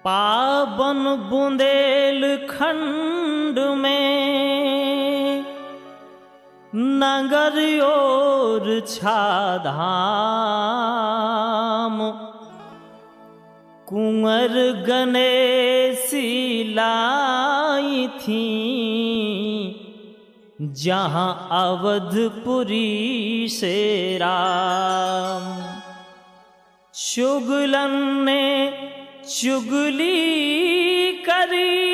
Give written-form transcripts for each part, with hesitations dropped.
पावन बुंदेलखंड में नगर और छाधाम कुंवर गणेशी लाई थी जहाँ अवधपुरी से राम। चुगलन ने चुगली करी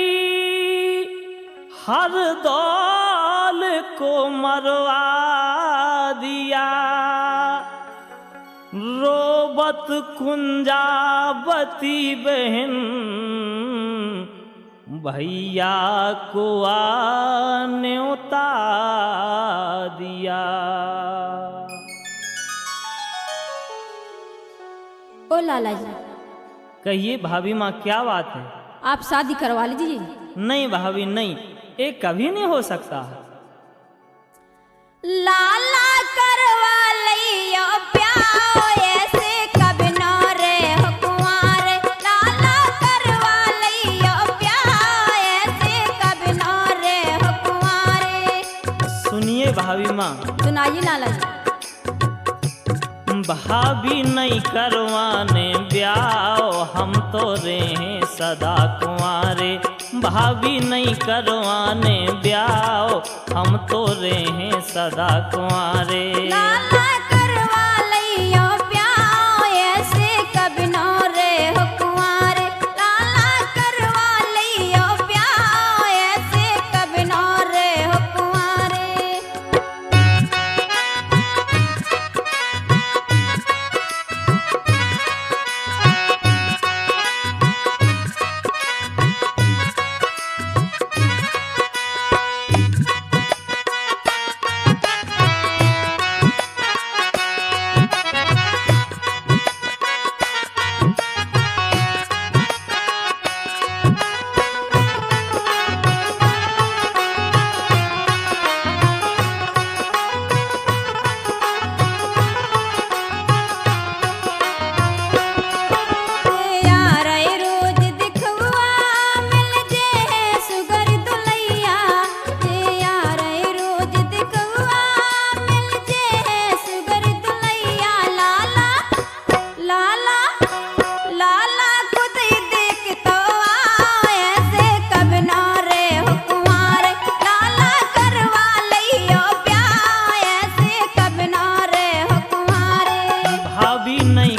हर दौल को मरवा दिया। रोबत कुंजावती बहन भैया को न्योता दिया। ओ लाला जी, कहिए भाभी माँ, क्या बात है? आप शादी करवा लीजिए। नहीं भाभी नहीं, ये कभी नहीं हो सकता। लाला करवा लियो प्याओ ऐसे कभी न रे हो कुंवारे। लाला करवा लियो प्याओ ऐसे कभी न रे हो कुंवारे। सुनिए भाभी माँ। सुनाइए लाला जी। भाभी नहीं करवाने ब्याह, हम तो रहे सदा कुंवारे। भाभी नहीं करवाने ब्याह, हम तो रहे सदा कुंवारे। लाला करवा लियो प्याओ ऐसे कभी न रे हो कुंवारे। लाला करवा लियो प्याओ ऐसे कभी न रे हो कुंवारे।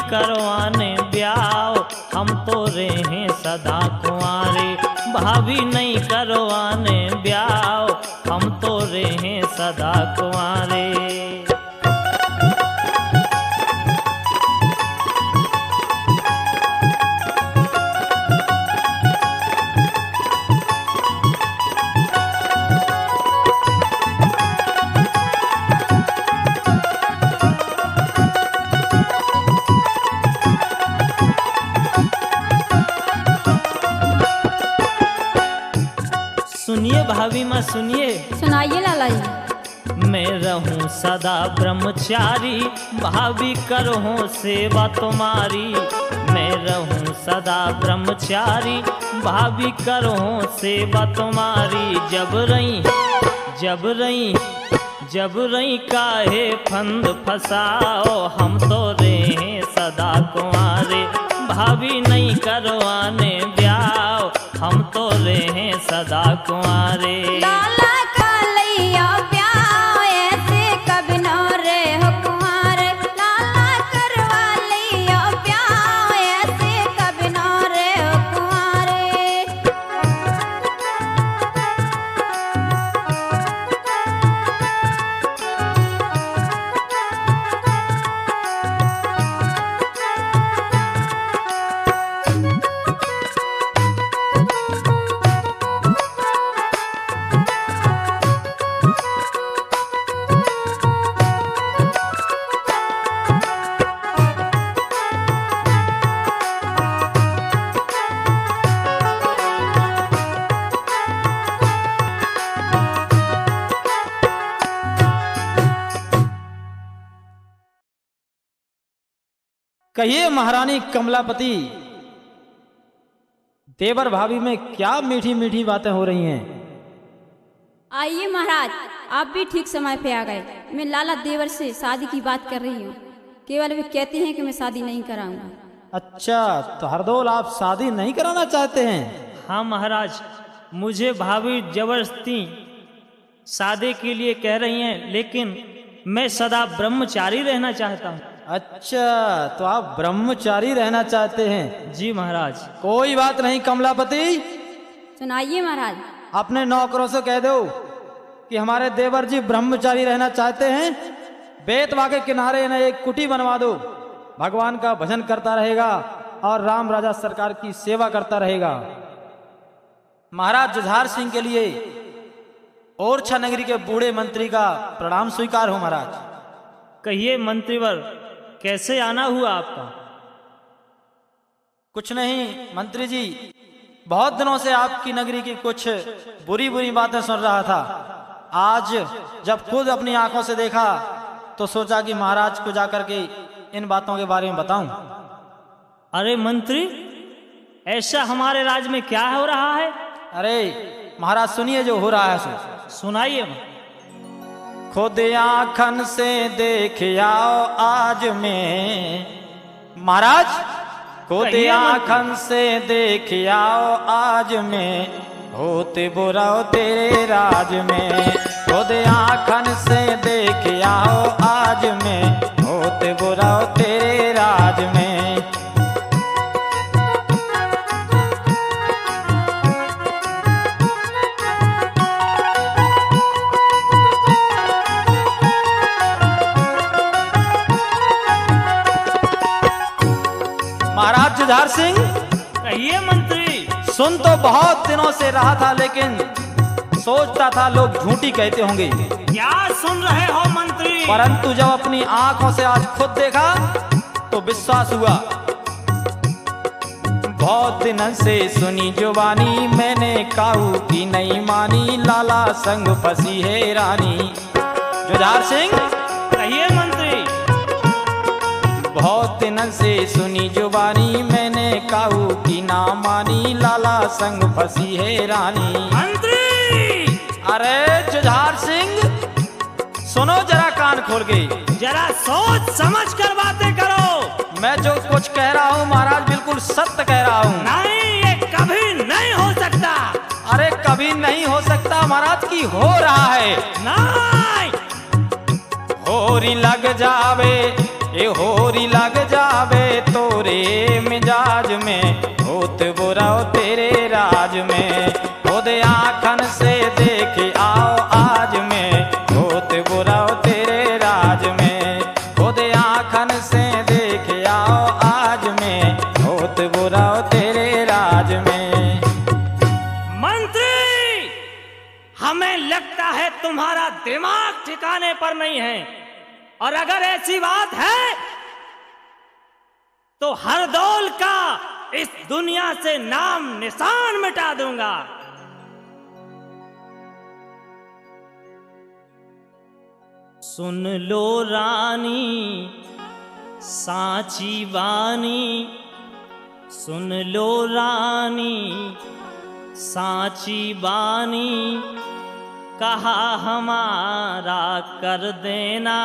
करवाने ब्याह, हम तो रहे सदा कुंवारे। भाभी नहीं करवाने ब्याह, हम तो रहे सदा कुंवारे। सुनिए भाभी माँ, सुनिए। सुनाइए लाला जी। मैं रहूं सदा ब्रह्मचारी, भाभी करहूं सेवा तुम्हारी। मैं रहूं सदा ब्रह्मचारी, भाभी करहूं सेवा तुम्हारी। जब रही काहे फंद फसाओ, हम तो रहे सदा कुंवारे। भाभी नहीं करवाने ब्याह, हम तो रहे सदा कुंवारे। लाला का लियो प्याओ ऐसे कभी न रे हो कुंवारे। लाला करवा लियो प्याओ ऐसे कभी न रे हो कुंवारे। कहिए महारानी कमलापति, देवर भाभी में क्या मीठी मीठी बातें हो रही हैं। आइए महाराज, आप भी ठीक समय पे आ गए। मैं लाला देवर से शादी की बात कर रही हूँ। केवल वे कहती हैं कि मैं शादी नहीं कराऊंगा। अच्छा, तो हरदौल आप शादी नहीं कराना चाहते हैं? हाँ महाराज, मुझे भाभी जबरदस्ती शादी के लिए कह रही हैं, लेकिन मैं सदा ब्रह्मचारी रहना चाहता हूँ। अच्छा, तो आप ब्रह्मचारी रहना चाहते हैं? जी महाराज। कोई बात नहीं कमलापति, सुनाइए महाराज। अपने नौकरों से कह दो कि हमारे देवर जी ब्रह्मचारी रहना चाहते हैं। बेतवा के किनारे इन्हें एक कुटी बनवा दो। भगवान का भजन करता रहेगा और राम राजा सरकार की सेवा करता रहेगा। महाराज जुझार सिंह के लिए ओरछा नगरी के बूढ़े मंत्री का प्रणाम स्वीकार हो। महाराज कहिए मंत्रीवर, कैसे आना हुआ आपका? कुछ नहीं मंत्री जी, बहुत दिनों से आपकी नगरी की कुछ बुरी बुरी बातें सुन रहा था। आज जब खुद अपनी आंखों से देखा तो सोचा कि महाराज को जाकर के इन बातों के बारे में बताऊं। अरे मंत्री, ऐसा हमारे राज्य में क्या हो रहा है? अरे महाराज सुनिए जो हो रहा है सो। सुनाइए। खुद आंखन से देख आओ आज में। महाराज खुद कहिए आंखन से देख आओ आज में, होते बुरा तेरे राज में। खुद आंखन से देख आओ आज में, होते बुरा तेरे राज में। महाराज जुझार सिंह, कहिए मंत्री। सुन तो बहुत दिनों से रहा था, लेकिन सोचता था लोग झूठी कहते होंगे। क्या सुन रहे हो मंत्री? परंतु जब अपनी आंखों से आज खुद देखा तो विश्वास हुआ। बहुत दिन से सुनी जुबानी, मैंने काहू की नहीं मानी। लाला संग फंसी है रानी। जुझार सिंह, कहिए मंत्री। बहुत दिन से सुनी जुबानी, मैंने काहू की ना मानी। लाला संग फंसी है रानी। मंत्री! अरे जुझार सिंह, सुनो जरा कान खोल के। जरा सोच समझ कर बातें करो। मैं जो कुछ कह रहा हूँ महाराज बिल्कुल सत्य कह रहा हूँ। नहीं, ये कभी नहीं हो सकता। अरे कभी नहीं हो सकता महाराज की हो रहा है। नहीं। होरी लग जावे, ये होरी लग जावे तोरे मिजाज में, होत बुरा तेरे राज में। खुद आंखन से देख आओ आज में, होत बुरा तेरे राज में। खुद आंखन से देख आओ आज में, होत बुरा तेरे राज में। मंत्री, हमें लगता है तुम्हारा दिमाग ठिकाने पर नहीं है, और अगर ऐसी बात है तो हरदौल का इस दुनिया से नाम निशान मिटा दूंगा। सुन लो रानी सांची वानी, सुन लो रानी सांची बानी। कहा हमारा कर देना,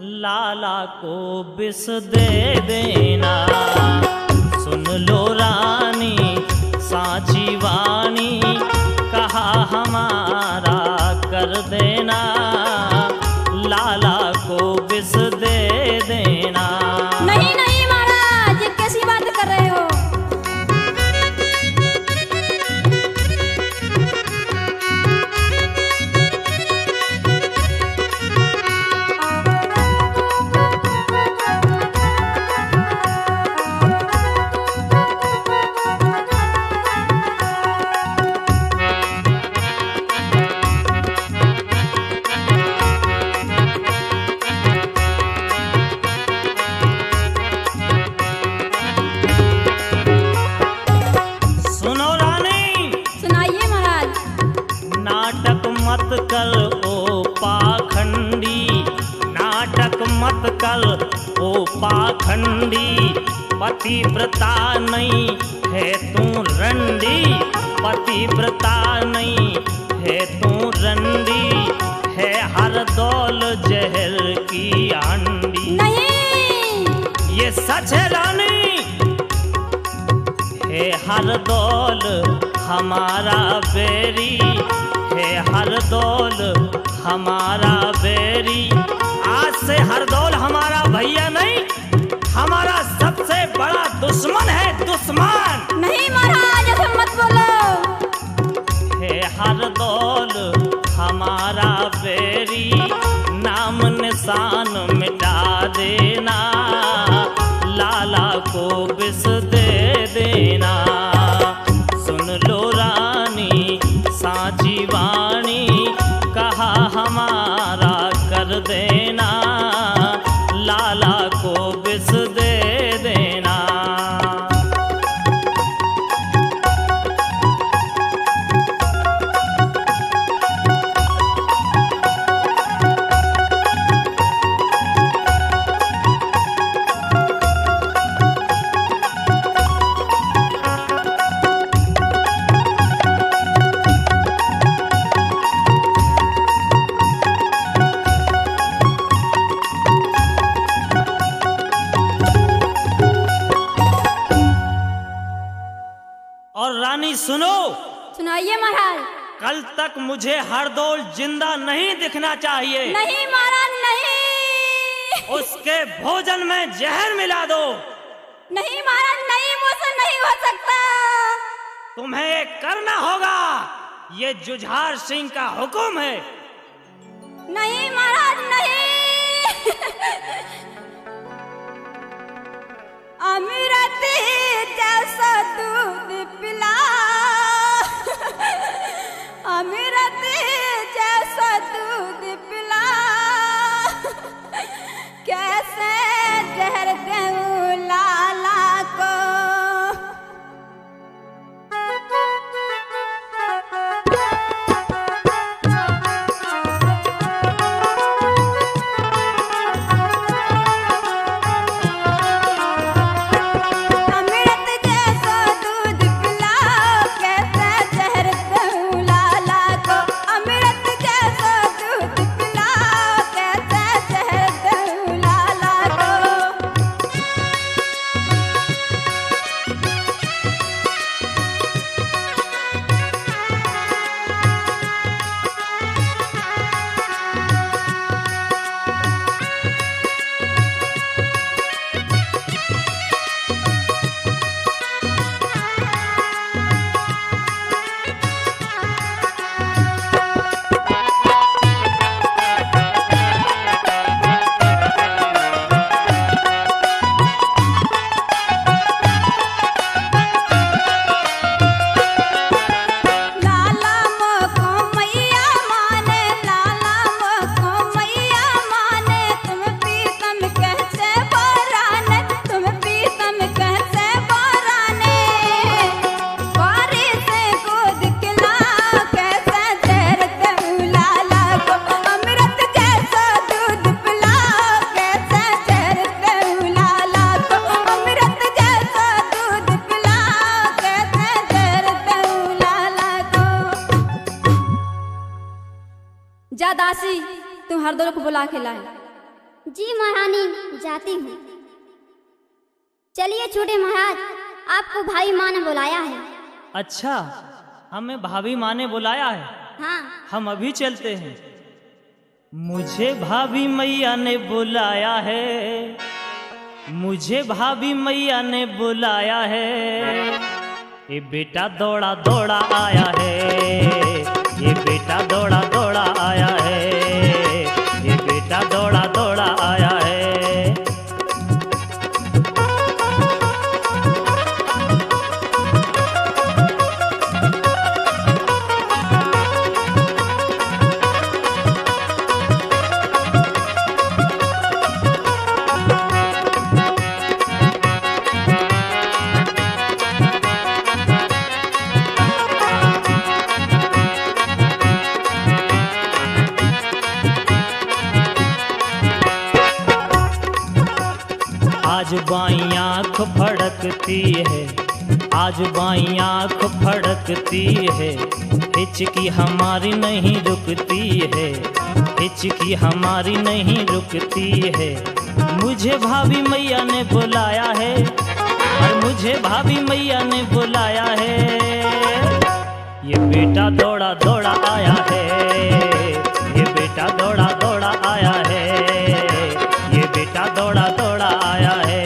लाला को बिस दे देना। सुन लो रानी सांची वानी, कहा हमारा कर देना। लाला को बिस दे देना। नहीं नहीं महाराज, ये कैसी बात कर रहे हो? मत कर ओ पाखंडी, नाटक मत कर ओ पाखंडी। पतिव्रता नहीं है तू रंडी, पतिव्रता नहीं है तू रंडी, है हर दौल जहर की आंडी। नहीं ये सच है रानी, है हर दौल हमारा बेरी, है हर दौल हमारा बेरी। आज से हर दौल हमारा भैया नहीं, हमारा सबसे बड़ा दुश्मन है, दुश्मन। नहीं महाराज ऐसे मत बोलो। है हर दौल हमारा बेरी, नाम निशान मिटा देना, लाला को बिस दे देना। सुन लो रानी सांची वाणी, कहा हमारा कर देना, लाला को बिस दे देना। और रानी सुनो, सुनाइए महाराज। कल तक मुझे हरदौल जिंदा नहीं दिखना चाहिए। नहीं महाराज नहीं। उसके भोजन में जहर मिला दो। नहीं महाराज नहीं, मुझसे नहीं हो सकता। तुम्हें ये करना होगा, ये जुझार सिंह का हुक्म है। नहीं महाराज नहीं। अमृत जैसा दूध पिला, अमृत जैसा दूध पिला, कैसे जहर दूं लाला को। जा दासी, तुम हरदौल को बुला के लाए। जी महारानी, जाती हूँ। चलिए छोटे महाराज, आपको भाई माँ ने बुलाया है। अच्छा, हमें भाभी माँ ने बुलाया है। हाँ। हम अभी चलते हैं। मुझे भाभी मैया ने बुलाया है, मुझे भाभी मैया ने बुलाया है। ये बेटा दौड़ा दौड़ा आया है, ये बेटा दौड़ा दौड़ा आया है, ये बेटा दौड़ा दौड़ा आया है। बाईं आँख फड़कती है, आज बाईं आँख फड़कती है, हिचकी हमारी नहीं रुकती है, हिचकी हमारी नहीं रुकती है। मुझे भाभी मैया ने बुलाया है, और मुझे भाभी मैया ने बुलाया है। ये बेटा दौड़ा दौड़ा आया है, ये बेटा दौड़ा दौड़ा आया है, ये बेटा दौड़ा दौड़ा आया है।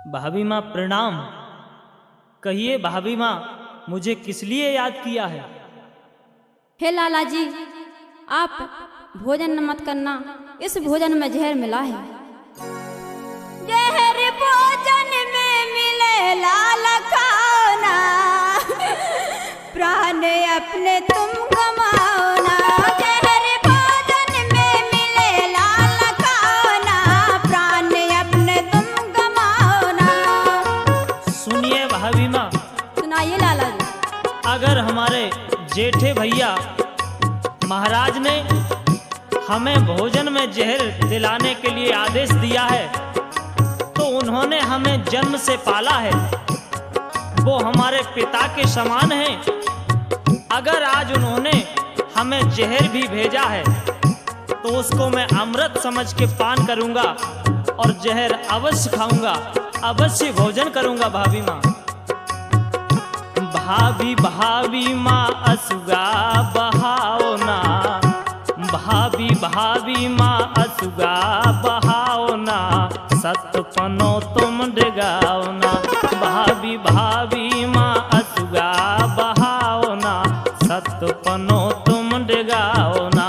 भाभी माँ प्रणाम। कहिए भाभी माँ, मुझे किस लिए याद किया है? हे लाला जी, आप भोजन मत करना, इस भोजन में जहर मिला है। जहर भोजन में मिले लाला खाना, प्राण अपने तुम गमाओ ना। जहर भोजन में मिले लाला खाना, प्राण अपने तुम गमाओ ना। सुनिए भाभी माँ, सुनाइए लाला जी। अगर हमारे जेठे भैया महाराज ने हमें भोजन में जहर दिलाने के लिए आदेश दिया है, तो उन्होंने हमें जन्म से पाला है, वो हमारे पिता के समान हैं। अगर आज उन्होंने हमें जहर भी भेजा है, तो उसको मैं अमृत समझ के पान करूंगा और जहर अवश्य खाऊंगा, अवश्य भोजन करूंगा भाभी माँ। भाभी भाभी माँ असुगा बहाओ ना, भाभी भाभी माँ असुगा बहाओ ना, सतपनो तुम डगाओ ना। भाभी भाभी माँ असुगा बहाओ ना, सतपनो तुम डगाओ ना।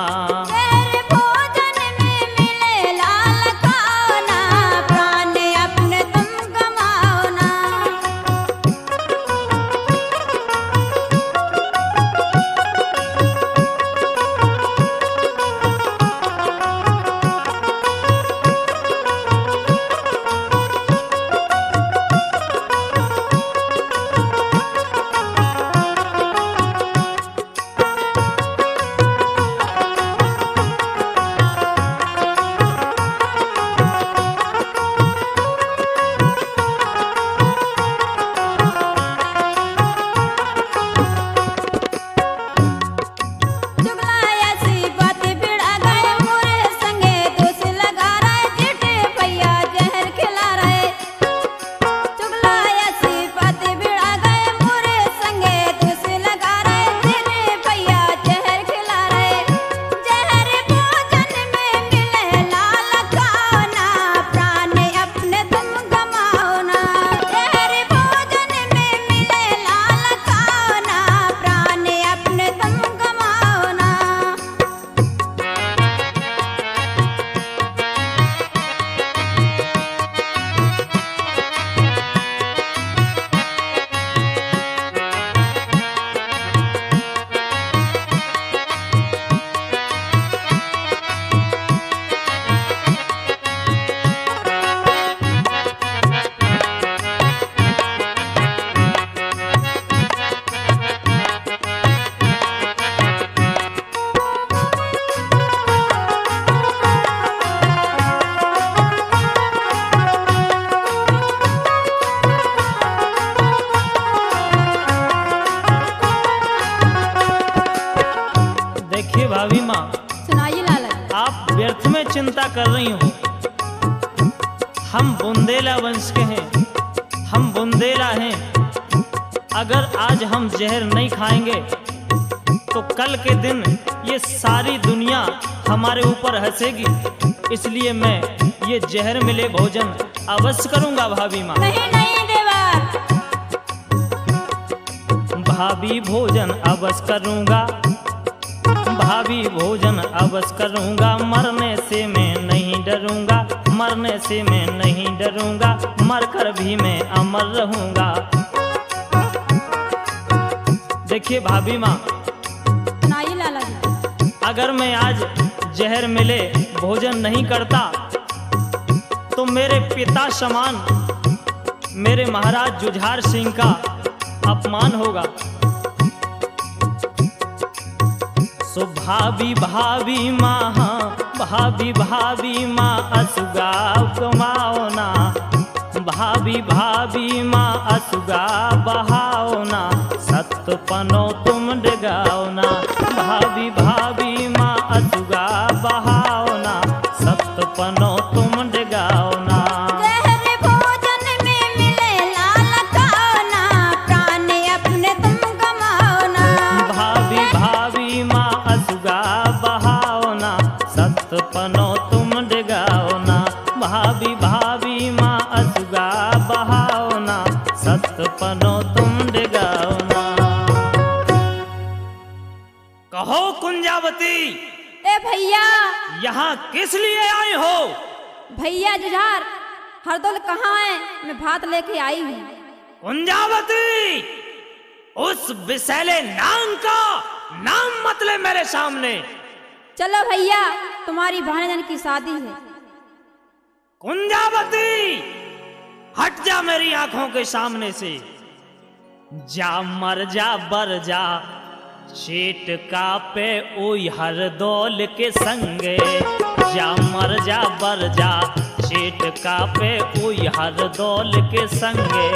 जहर भोजन में मिले लाल खाना, प्राण अपने तुम गमाओ ना। भाभी माँ, सुनाइए लाला जी। आप व्यर्थ में चिंता कर रही हो। हम बुंदेला वंश के हैं, हम बुंदेला हैं। अगर आज हम जहर नहीं खाएंगे तो कल के दिन ये सारी दुनिया हमारे ऊपर हंसेगी। इसलिए मैं ये जहर मिले भोजन अवश्य करूंगा भाभी माँ। नहीं नहीं देवर, भाभी भोजन अवश्य करूंगा, भाभी भोजन अवश्य करूंगा। मरने से मैं नहीं डरूंगा, मरने से मैं नहीं डरूंगा। मरकर भी मैं अमर रहूंगा। देखिए भाभी माँ, सुनाइए लाला जी। अगर मैं आज जहर मिले भोजन नहीं करता तो मेरे पिता समान मेरे महाराज जुझार सिंह का अपमान होगा। सो भाभी भाभी माँ भाभी भाभी माँ असुगा कमाओ ना, भाभी भाभी माँ असुगा बहाओ ना, सतपनो तुम डगाओ ना, भाभी भाभी माँ असुगा बहाओ ना, सतपनो तुम डगाओ ना। जहर भोजन में मिले लाल खाओ ना, प्राण अपने तुम गमाओ ना। भाभी भाभी माँ असुगा बहाओ ना, सतपनो तुम डगाओ ना, भाभी भाभी माँ असुगा बहाओ ना, सतपनो तुम डगाओ ना। कहो कुंजावती, ए भैया, यहाँ किस लिए आई हो? भैया जुझार हरदौल कहाँ है? मैं भात लेके आई हूँ। कुंजावती, उस विषैले नाम का नाम मत ले मेरे सामने। चलो भैया, तुम्हारी भानेजन की शादी है। कुंजावती, हट जा मेरी आंखों के सामने से। जा मर जा बर जा, शेट का पे ओई हर दौल के संगे। जा मर जा बर जा, शेट का पे ओई हर दौल के संगे।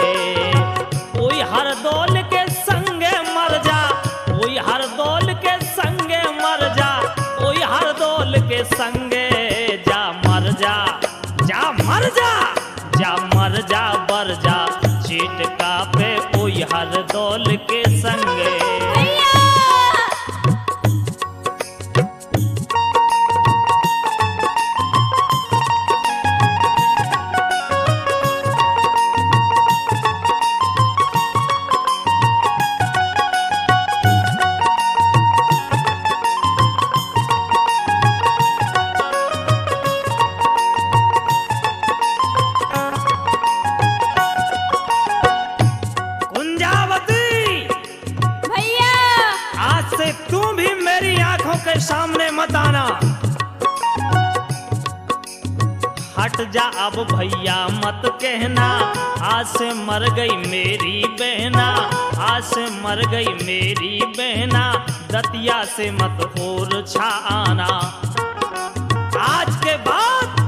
ओई हर दौल के संगे मर जा, ओई हर दौल के संगे मर जा, ओई हर दौल के संगे। जा मर जा, जा मर जा, जा मर जा बर जा, शेट का पे ओई हर दौल के संगे। भैया, सामने मत आना। हट जा अब भैया मत कहना, आज से मर गई मेरी बहना, आज से मर गई मेरी बहना, दतिया से मत और छा आना। आज के बाद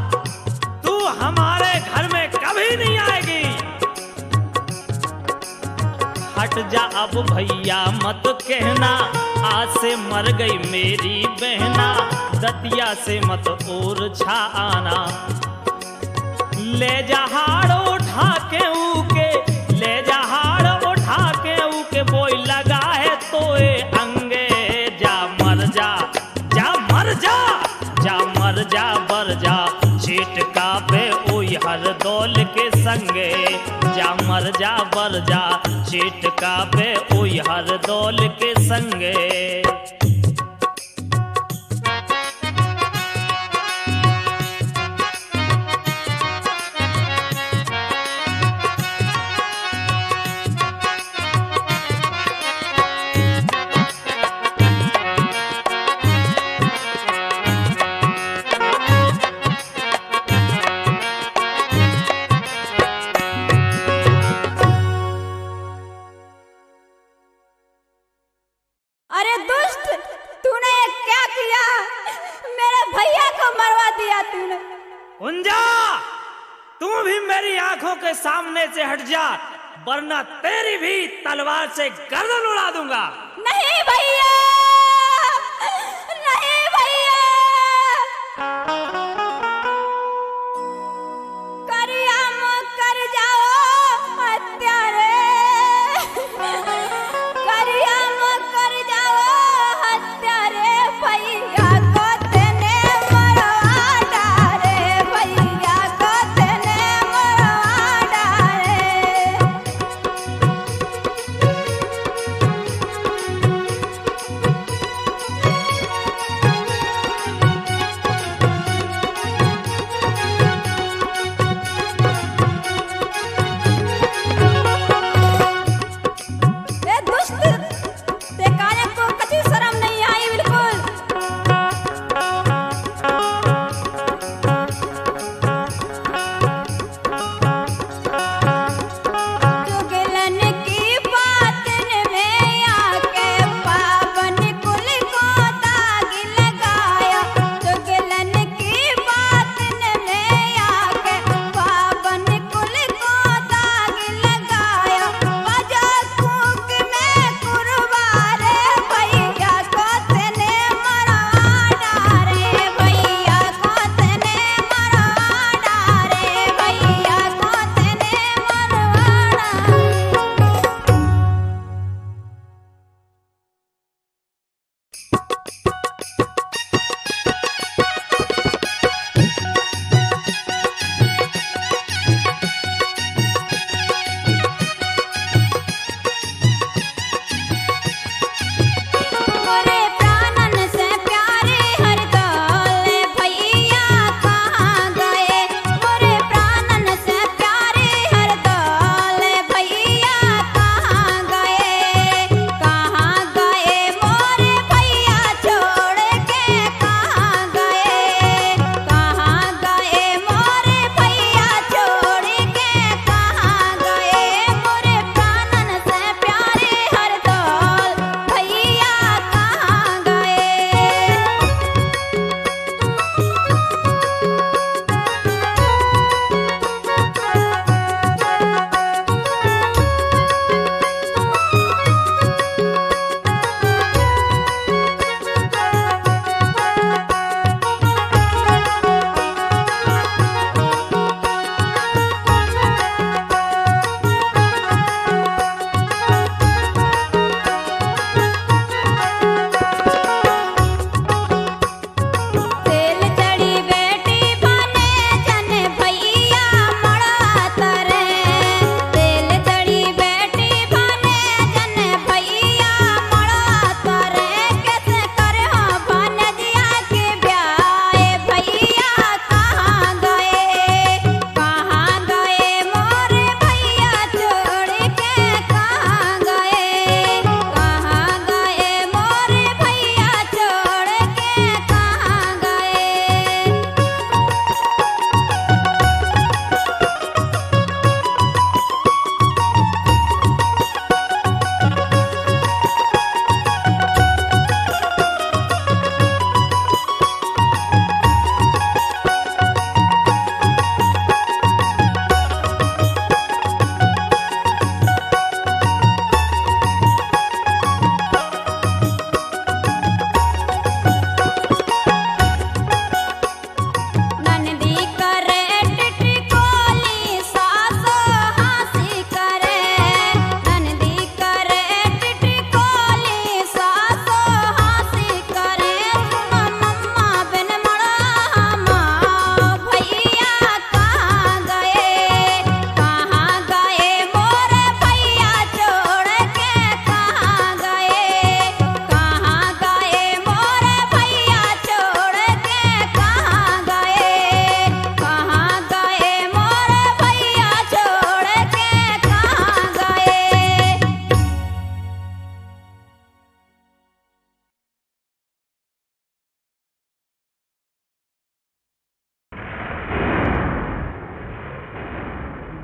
तू हमारे घर में कभी नहीं आएगी। हट जा अब भैया मत कहना, आज से मर गई मेरी बहना, दतिया से मत और छा आना। ले जा हाड़ उठा के ऊके, ले जा हाड़ उठा के ऊके, बोई लगा है तोए अंगे। जा मर जा, जा मर जा, जा मर जा बर जा, शेट का पे ओई हर दौल के संगे। जा मर जा बर जा, शेट का पे ओई हर दौल के संगे। अरे दुष्ट, तूने ये क्या किया? मेरे भैया को मरवा दिया तूने। कुंजा, तू भी मेरी आंखों के सामने से हट जा, वरना तेरी भी तलवार से गर्दन उड़ा दूंगा। नहीं भैया, नहीं भैया। करियाम कर जाओ हत्यारे, करियाम कर जाओ हत्यारे, भैया को तेने मरवा डाले, भैया को तेने मरवा डाले।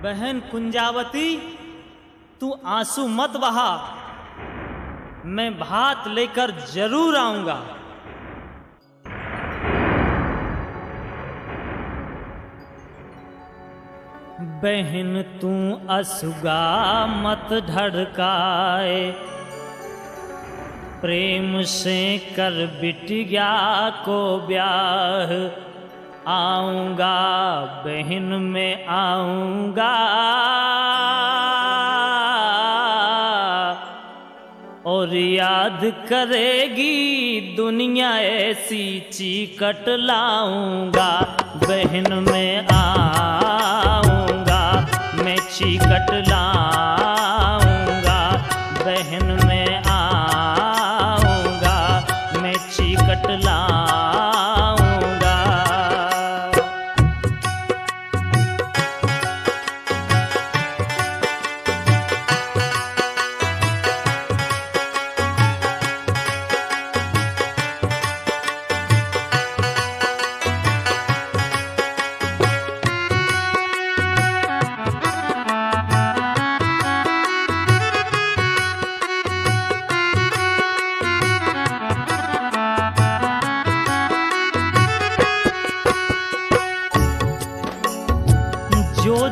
बहन कुंजावती, तू आंसू मत बहा, मैं भात लेकर जरूर आऊंगा। बहन तू असुगा मत धड़काए, प्रेम से कर बिटिया को ब्याह, आऊंगा बहन में आऊंगा, और याद करेगी दुनिया ऐसी चीकट लाऊंगा, बहन में आऊंगा मैं चीकट लाऊंगा, बहन में आऊंगा मैं चीकट लाऊंगा।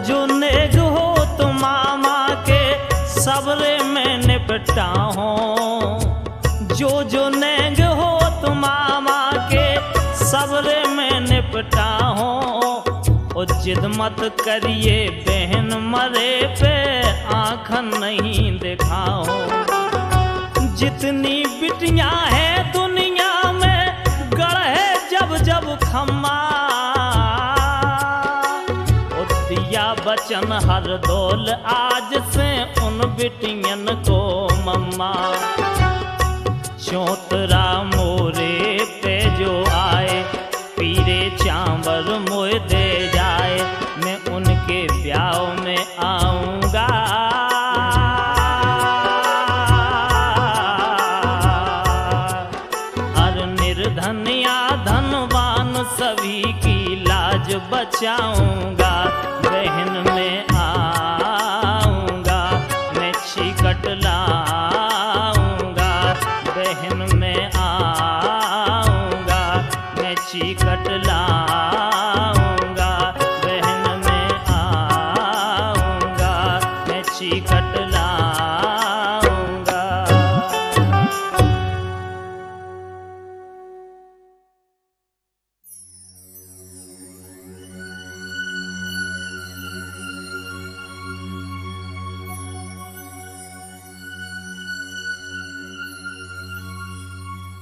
जो नेग हो तो मामा के सबरे में निपटा हो, जो नेग हो तो मामा के सबरे में निपटा हो, और जिद मत करिए बहन मरे पे आँख नहीं दिखाओ, जितनी बिटियां हैं दुनिया में गढ़े जब जब खम्मा, बचन हर दौल आज से उन बिटियन को मम्मा, चौतरा मोरे पे जो आए पीरे चांवर मोए दे जाए, मैं उनके ब्याह में आऊंगा, हर निर्धन या धनवान सभी की लाज बचाऊंगा, बहन में आऊंगा मैं चीकट लाऊंगा, बहन में आऊंगा मैं चीकट लाऊंगा, बहन में आऊंगा मैं चीकट लाऊंगा।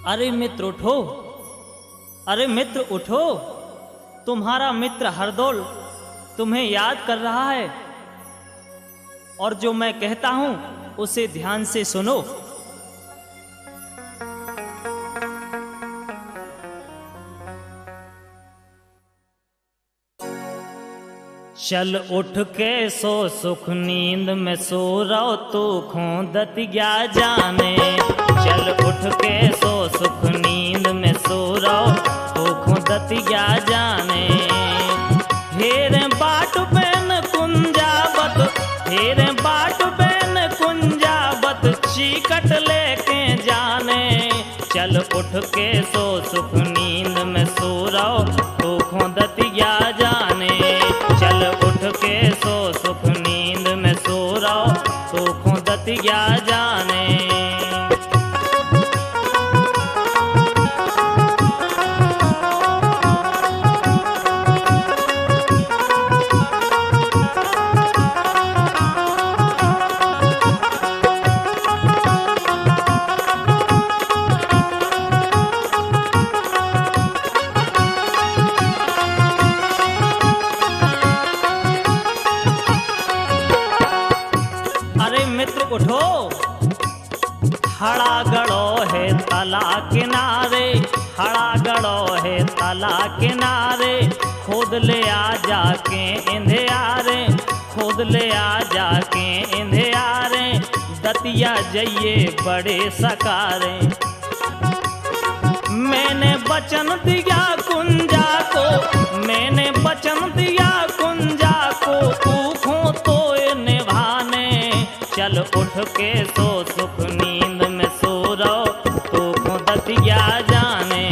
अरे मित्र उठो, अरे मित्र उठो, तुम्हारा मित्र हरदौल तुम्हें याद कर रहा है, और जो मैं कहता हूं उसे ध्यान से सुनो। चल उठ के सो सुख नींद में सो रहो तो खोदत गया जाने, चल उठ के सो सुख नींद में सो रहो तो खोदत गया जाने, हेरे बाट बैन कुंजावत, हेरे बाट बैन कुंजावत चीकट लेके जाने, चल उठ के सो सुख नींद में सो रहो तो खोदत गया जाने, चल उठ के सो सुख नींद में सो रहो तो खोदत गया जाने। उठो, हड़ा गड़ो है तला किनारे, हड़ा गड़ो है तला किनारे, खोद ले आ जाके इंधियारे, खोद ले आ जाके इंधियारे, दतिया जइये बड़े सकारे। मैंने वचन दिया कुंजा को, मैंने वचन दिया कुंजा को, ऊखों उठ के सो सुख नींद में सो रहो तो खुदतिया जाने।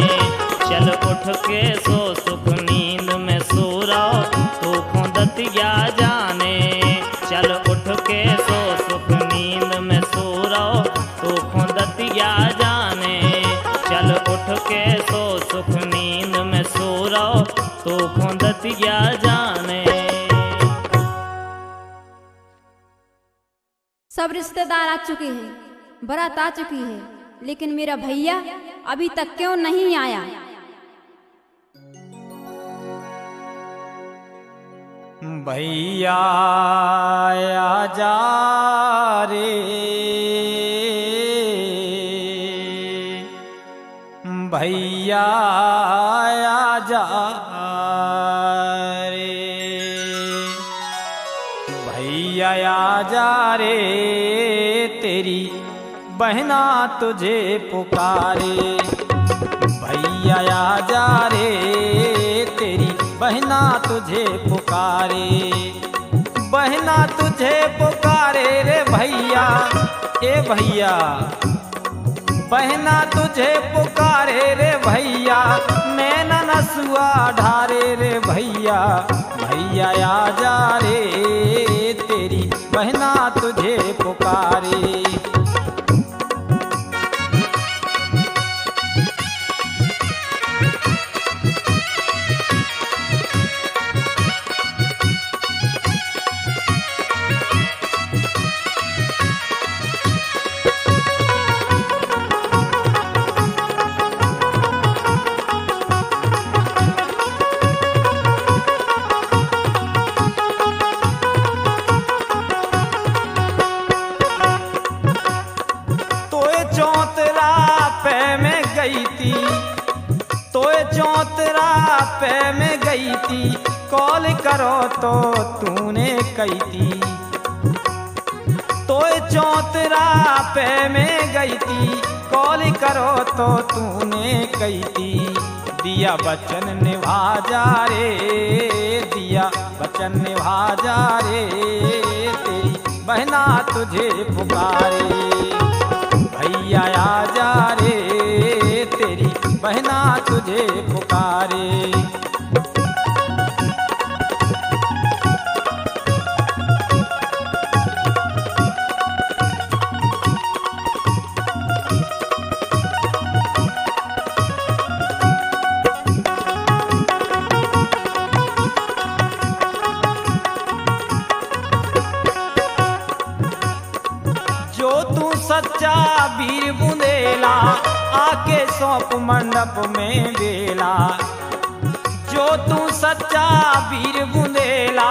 चल उठ के सो सुख नींद में सो रहो तो खुदतिया जाने। चल उठ के सो सुख नींद में सो रहो तो खुदतिया जाने। चल उठ के सो सुख नींद में सो रहो तो खुदतिया जाने। सब रिश्तेदार आ चुके हैं, बारात आ चुकी है, लेकिन मेरा भैया अभी तक क्यों नहीं आया? भैया आजा रे, भैया आजा रे, भैया आजा रे, तेरी बहना तुझे पुकारे। भैया आजा रे, तेरी बहना तुझे पुकारे। बहना तुझे पुकारे रे भैया, ए भैया। बहना तुझे पुकारे रे भैया, नैना नसुआ ढारे रे भैया। भैया आजा रे, तेरी बहना तुझे पुकारे। चौतरा पे में गई थी, कॉल करो तो तूने कही थी। तो चौतरा पे में गई थी, कॉल करो तो तूने कही थी। दिया वचन निभा जा रे, दिया वचन निभा जा रे, तेरी बहना तुझे पुकारे। भैया आजा रे, तेरी बहना तुझे पुकारे। जो तू सच्चा वीर बुंदेला, आके सौंप मंडप में बेला। जो तू सच्चा वीर बुंदेला,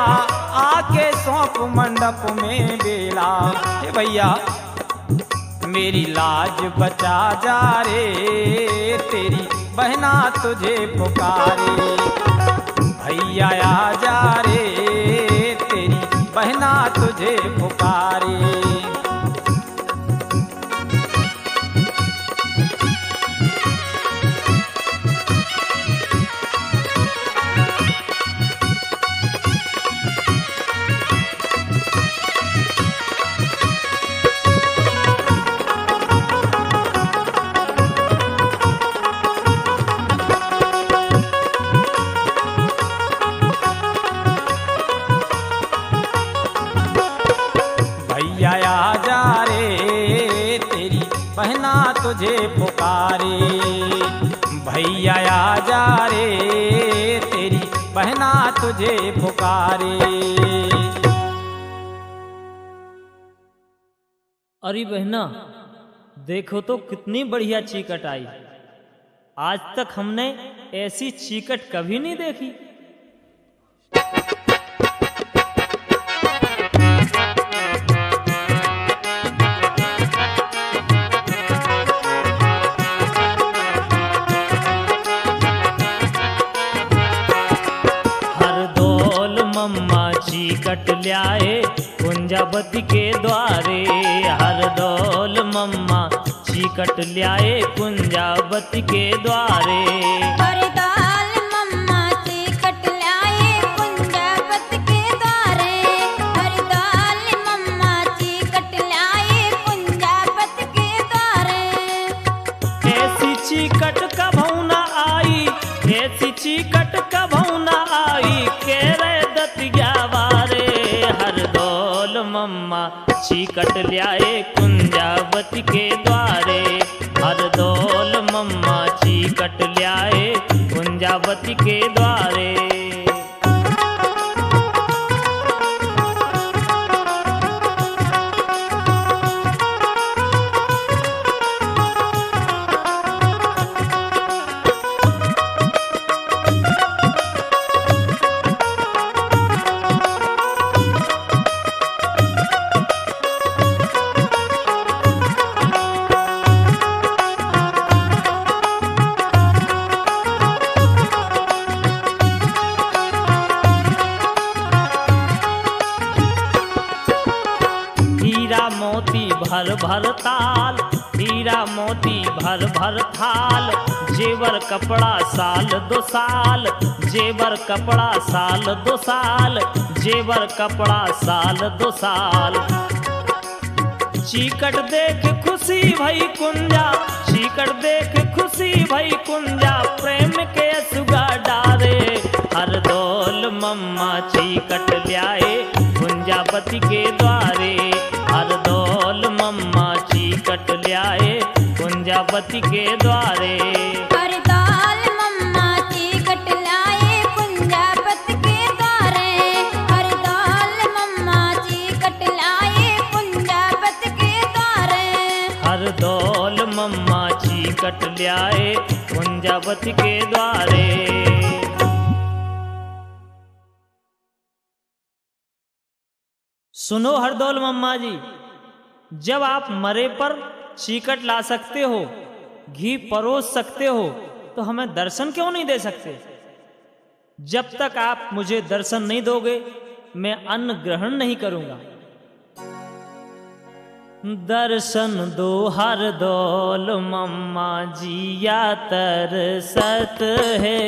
आके सौंप मंडप में बेला। हे भैया मेरी लाज बचा जा रे, तेरी बहना तुझे पुकारे। भैया आजा रे, तेरी बहना तुझे पुकारे। आजा रे, तेरी बहना तुझे पुकारे। भैया आजा रे, तेरी बहना तुझे पुकारे। अरे बहना देखो तो कितनी बढ़िया चीकट आई। आज तक हमने ऐसी चीकट कभी नहीं देखी। चीकट ल्याए कुंजावती के द्वारे। हर दौल मम्मा चीकट ल्याए कुंजावती के द्वारे। हर दौल मम्मा चीकट ल्याए कुंजावती के द्वारे। हर दौल मम्मा चीकट ल्याए मम्मा चीकट ल्याए कुंजावती के द्वारे। हरदौल मम्मा चीकट ल्याए कुंजावती के द्वारे। भर भर ताल, हीरा मोती भर भर थाल, जेवर कपड़ा साल दो साल, जेवर कपड़ा साल दो साल, जेवर कपड़ा साल दो साल। चीकट देख खुशी भई कुंजा, चीकट देख खुशी भई कुंजा, प्रेम के सुगा डारे। हरदौल मम्मा चीकट ल्याए कुंजावती के द्वारे। हरदौल मम्मा चीकट ल्याए कुंजावती के द्वारे। हरदौल मम्मा चीकट ल्याए कुंजावती के द्वारे। हरदौल मम्मा चीकट ल्याए कुंजावती के द्वारे। हरदौल मम्मा चीकट ल्याए कुंजावती के द्वारे। सुनो हरदौल मम्मा जी, जब आप मरे पर चीकट ला सकते हो, घी परोस सकते हो, तो हमें दर्शन क्यों नहीं दे सकते? जब तक आप मुझे दर्शन नहीं दोगे मैं अन्न ग्रहण नहीं करूंगा। दर्शन दो हरदौल मम्मा जिया तरसत है।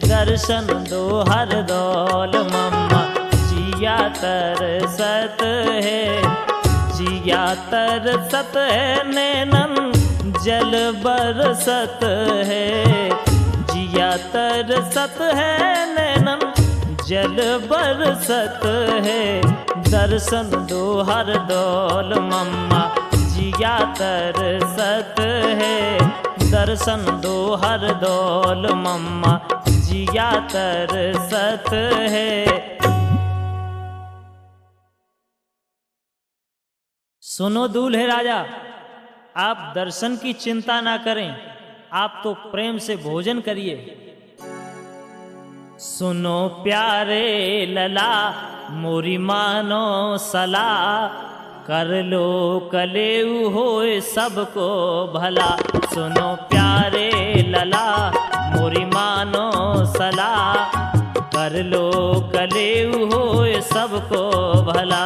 दर्शन दो हरदौल मम्मा जिया तरसत है। जिया तरसत है नैनन जल बरसत है। जिया तरसत है नैनन जल बरसत है। दर्शन दो हरदौल मम्मा जिया तरसत है। दर्शन दो हरदौल मम्मा जिया तरसत है। सुनो दूल्हे राजा, आप दर्शन की चिंता ना करें, आप तो प्रेम से भोजन करिए। सुनो प्यारे लला मोरी मानो सलाह, कर लो कलेऊ होए सबको भला। सुनो प्यारे लला मोरी मानो सलाह, कर लो कलेऊ होए सबको भला।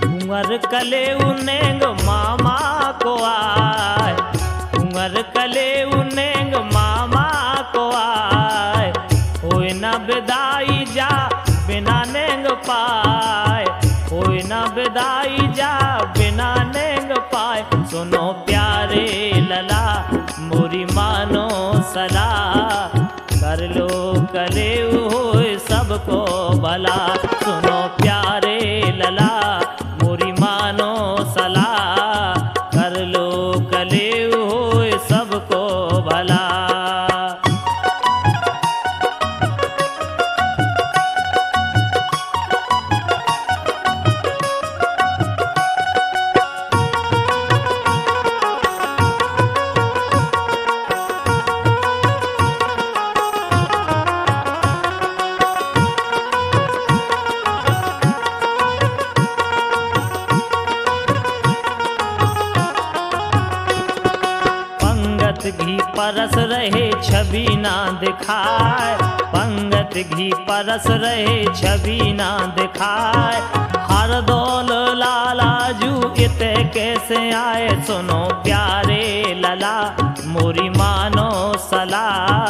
कुंवर कलेऊ नेंग मामा को आए। कुंवर कलेऊ नेंग मामा को आए। होए न विदाई जा बिना नेंग पाए। होए न विदाई जा बिना नेंग पाए। सुनो प्यारे लला मोरी मानो सलाह, कर लो कलेऊ होए सबको भला। सुनो प्यारे लला मोरी मानो सलाह, कर लो कलेऊ होए सबको भला। घी परस रहे छवि ना दिखाए। पंगत घी परस रहे छवि ना दिखाए। हरदौल लाला जू इत कैसे आए सुनो प्यारे लला, मोरी मानो सलाह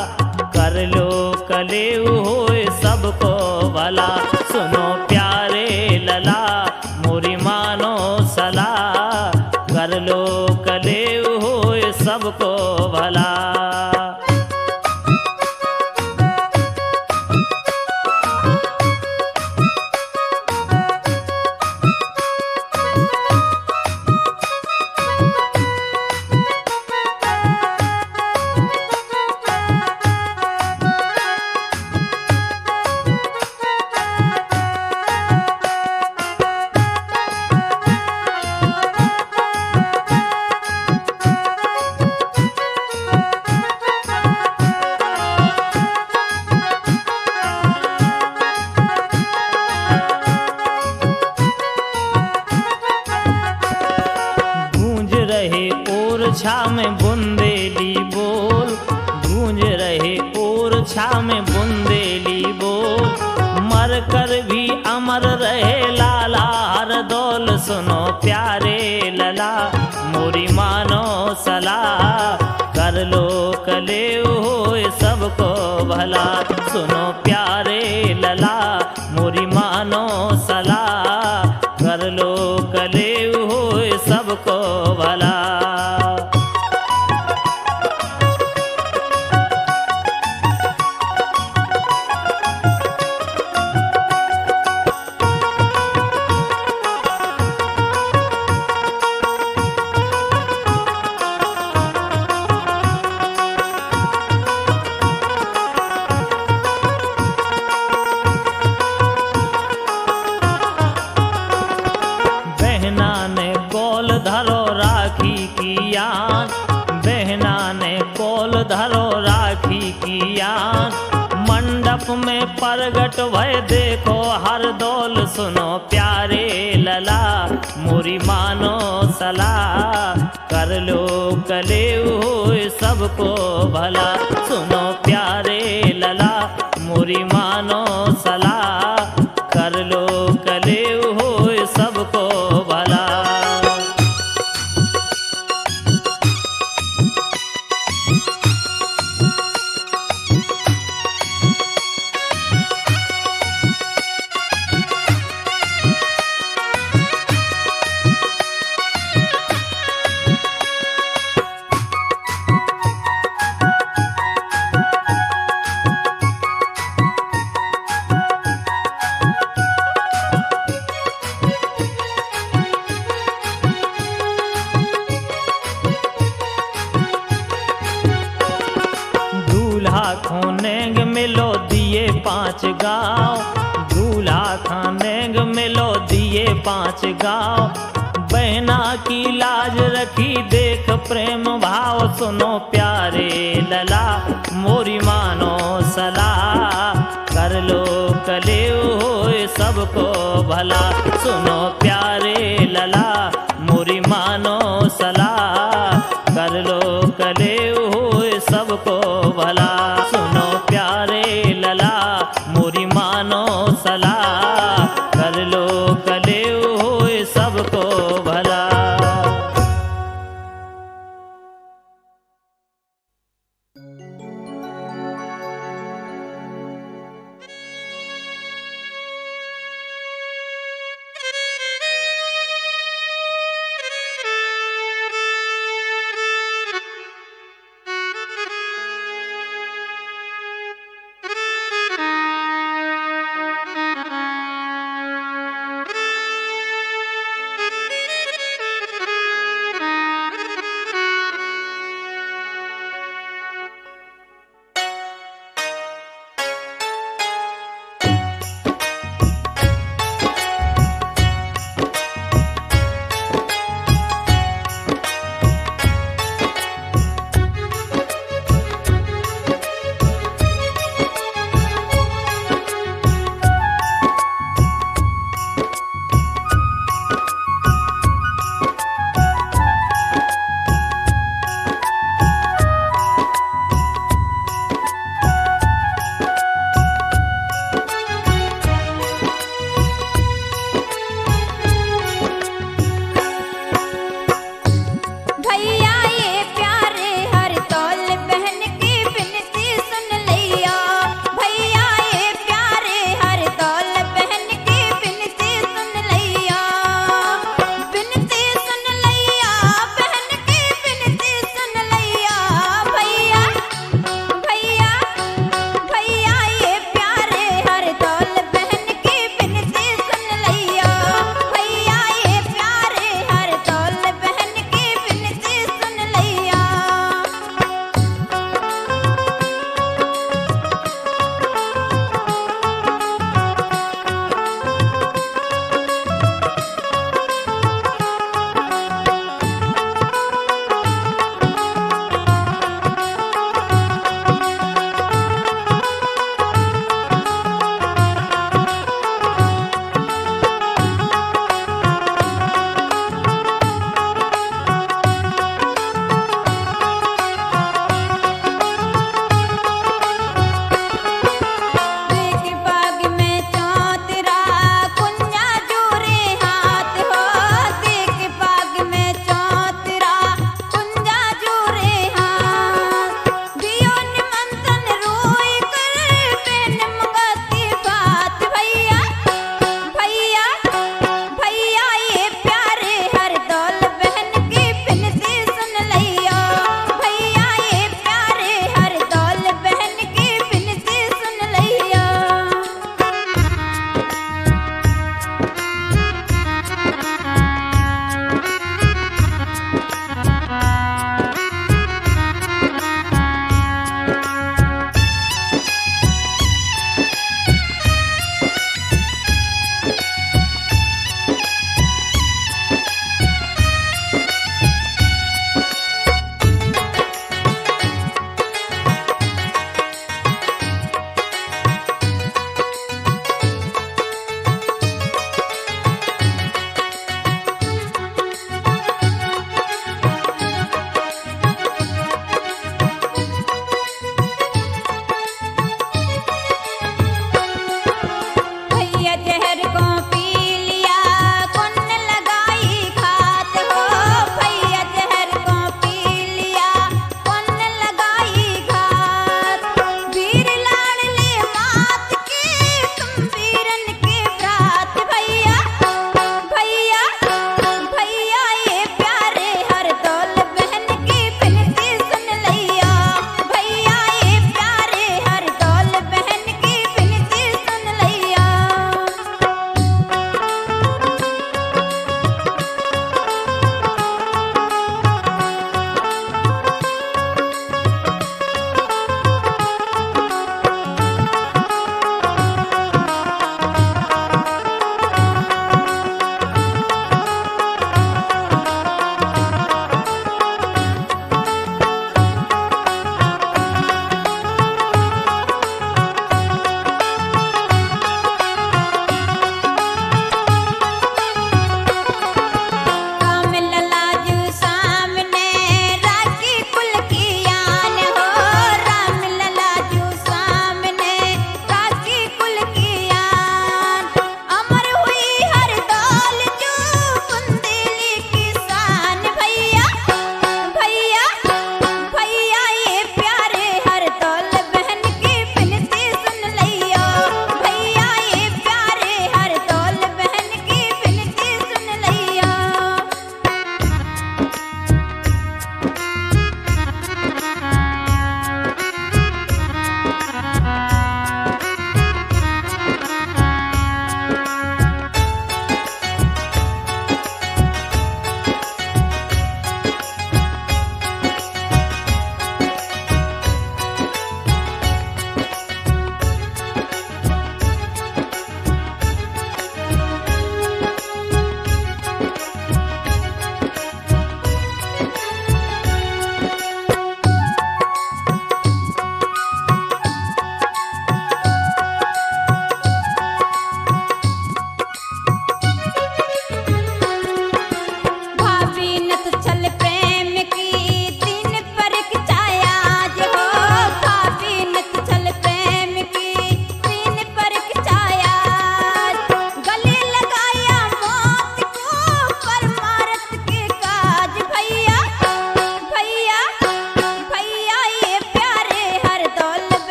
कर लो कले होए सबको भला। सुनो प्यारे लला मोरी मानो सलाह कर लो कले होए सबको भला। छा में बुंदेली बोल, गूंज रहे और छा में बुंदेली बोल, मर कर भी अमर रहे लाला हर दौल। सुनो प्यारे लला मोरी मानो सलाह कर लो कले होए सबको भला। सुनो प्यारे लला मोरी मानो सलाह कर लो कले होए सबको भला। धरो राखी की यान, मंडप में प्रगट भय देखो हर दौल। सुनो प्यारे लला मोरी मानो सलाह कर लो कले होए सबको भला। सुनो प्यारे लला मोरी मानो सलाह कर लो कले होए सबको भला। खानेंग मिलो दिए 5 गाँव, दूल्हा खानेंग मिलो दिए 5 गाँव, बहना की लाज रखी देख प्रेम भाव। सुनो प्यारे लला मोरी मानो सलाह कर लो कले होए सबको भला। सुनो प्यारे लला मोरी मानो सलाह कर लो कले होए सबको भला।